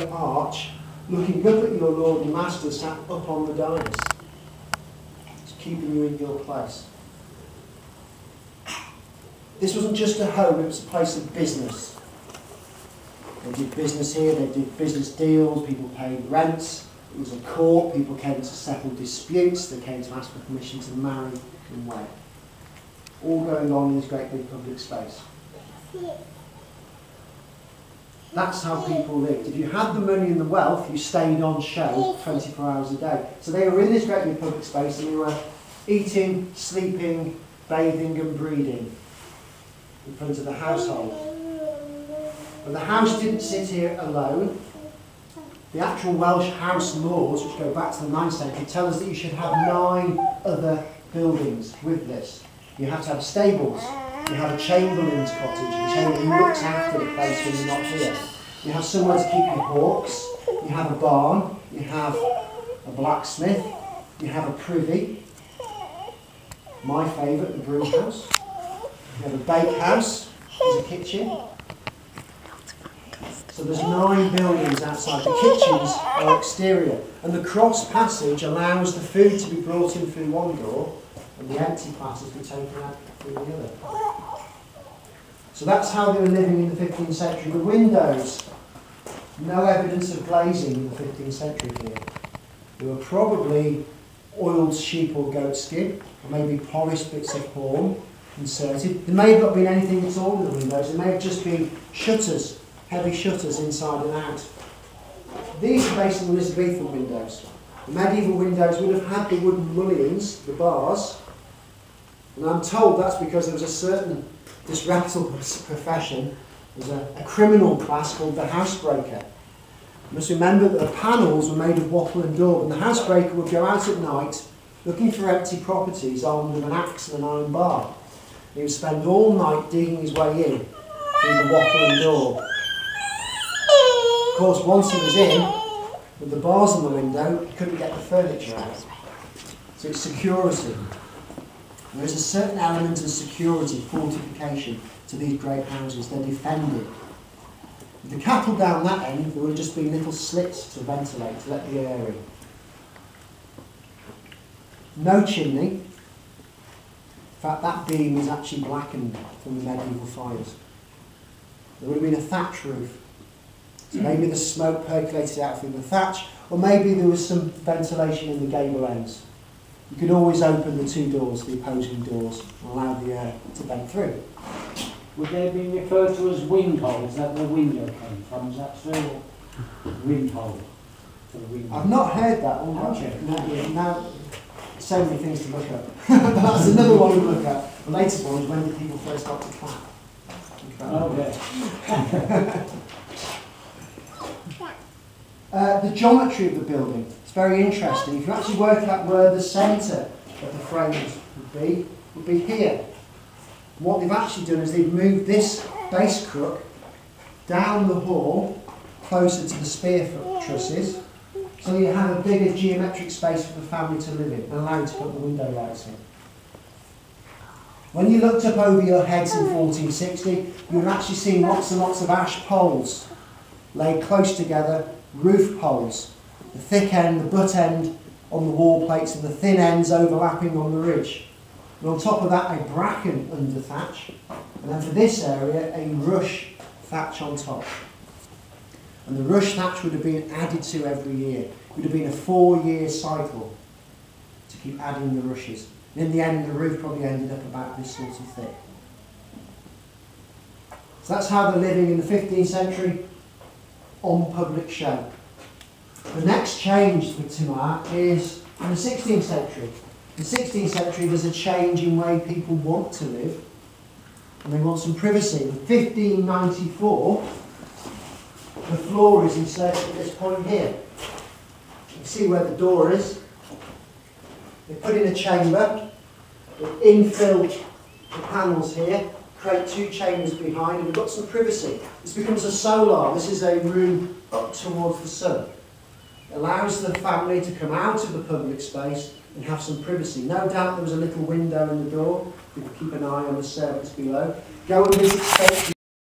great arch, looking up at your Lord and Master sat up on the dais. It's keeping you in your place. This wasn't just a home, it was a place of business. They did business here, they did business deals, people paid rents. It was a court, people came to settle disputes, they came to ask for permission to marry and wed. All going on in this great big public space. That's how people lived. If you had the money and the wealth, you stayed on show 24 hours a day. So they were in this great big public space and they were eating, sleeping, bathing and breeding in front of the household. But the house didn't sit here alone. The actual Welsh house laws, which go back to the 9th century, tell us that you should have 9 other buildings with this. You have to have stables. You have a chamberlain's cottage, the chamberlain looks after the place when you're not here. You have somewhere to keep your hawks. You have a barn. You have a blacksmith. You have a privy. My favourite, the brew house. You have a bakehouse. There's a kitchen. So there's 9 buildings outside. The kitchens are exterior. And the cross passage allows the food to be brought in through one door and the empty platters to be taken out through the other. So that's how they were living in the 15th century. The windows, no evidence of glazing in the 15th century here. They were probably oiled sheep or goat skin, or maybe polished bits of horn inserted. There may have not been anything at all in the windows. There may have just been shutters, heavy shutters inside and out. These are based on Elizabethan windows. The medieval windows would have had the wooden mullions, the bars, and I'm told that's because there was a certain disreputable profession. There's a criminal class called the housebreaker. You must remember that the panels were made of wattle and daub, and the housebreaker would go out at night looking for empty properties armed with an axe and an iron bar. He would spend all night digging his way in through the wattle and daub. Of course, once he was in, with the bars on the window, he couldn't get the furniture out. So it's security. There is a certain element of security, fortification to these great houses. They're defended. With the cattle down that end, there would have just been little slits to ventilate, to let the air in. No chimney. In fact, that beam is actually blackened from the medieval fires. There would have been a thatch roof. So maybe the smoke percolated out through the thatch, or maybe there was some ventilation in the gable ends. You could always open the 2 doors, the opposing doors, and allow the air to vent through. Would they be referred to as wind hole? Is that where the window came from? Is that true? Wind hole. For the window. I've not heard that one, have you? Now, so many things to look at. That's another one to look at. The latest one is when did people first got to clap? The geometry of the building. It's very interesting. If you actually work out where the centre of the frames would be here. And what they've actually done is they've moved this base crook down the hall closer to the spear trusses, so you have a bigger geometric space for the family to live in and allow you to put the window lights in. When you looked up over your heads in 1460, you would actually see lots and lots of ash poles laid close together, roof poles. The thick end, the butt end on the wall plates and the thin ends overlapping on the ridge. And on top of that, a bracken under thatch. And then for this area, a rush thatch on top. And the rush thatch would have been added to every year. It would have been a 4-year cycle to keep adding the rushes. And in the end, the roof probably ended up about this sort of thick. So that's how they're living in the 15th century on public show. The next change with Mawr is in the 16th century. In the 16th century, there's a change in the way people want to live, and they want some privacy. In 1594, the floor is inserted at this point here. You can see where the door is. They put in a chamber, they infilled the panels here, create 2 chambers behind, and we've got some privacy. This becomes a solar. This is a room up towards the sun. It allows the family to come out of the public space and have some privacy. No doubt there was a little window in the door. You could keep an eye on the servants below. Go and visit